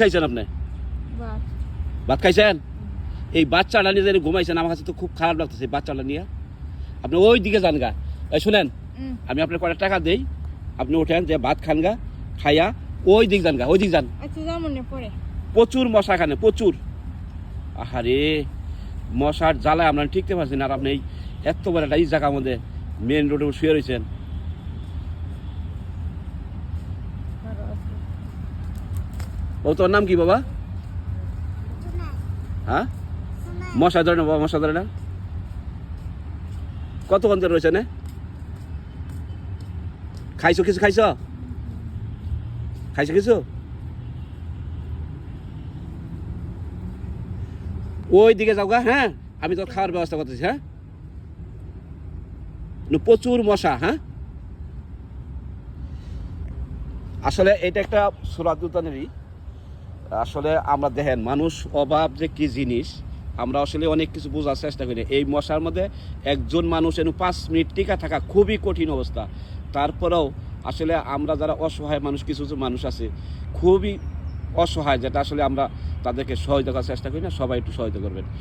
খাইছেন আপনি? ভাত খাইছেন? এই বাচ্চাটা নিয়ে যে ঘুমাইছেন, আমার কাছে তো খুব খারাপ লাগতেছে বাচ্চাটা নিয়ে। আপনি ওই দিকে যান গা। এই শুনেন, আমি আপনার কয়টা টাকা দেই, আপনি ওঠেন যে ভাত খান গা, খাইয়া ওই দিক যান গা, ওই দিক যান। প্রচুর মশা এখানে, প্রচুর। আহারে মশার জ্বালায় আমরা টিকতে পারছি না। আর আপনি এই এত বড় একটা এই জায়গার মধ্যে মেন রোডে শুয়ে রয়েছেন। ও তোর নাম কি বাবা? হ্যাঁ, মশা ধরে না বাবা, মশা ধরে না। কতক্ষণ ধরে রয়েছে না? খাইছো কিছু? খাইছো খাইছো কিছু? ওই দিকে যাও গা। হ্যাঁ, আমি তোর খাওয়ার ব্যবস্থা করতেছি। হ্যাঁ, প্রচুর মশা। হ্যাঁ, আসলে এটা একটা সুরাদুতানেরই। আসলে আমরা দেখেন মানুষ অভাব যে কি জিনিস, আমরা আসলে অনেক কিছু বোঝার চেষ্টা করি। এই মশার মধ্যে একজন মানুষ 5 মিনিট টিকা থাকা খুবই কঠিন অবস্থা। তারপরেও আসলে আমরা যারা অসহায় মানুষ, কিছু কিছু মানুষ আছে খুবই অসহায়, যেটা আসলে আমরা তাদেরকে সহায়তা করার চেষ্টা করি না। সবাই একটু সহায়তা করবেন।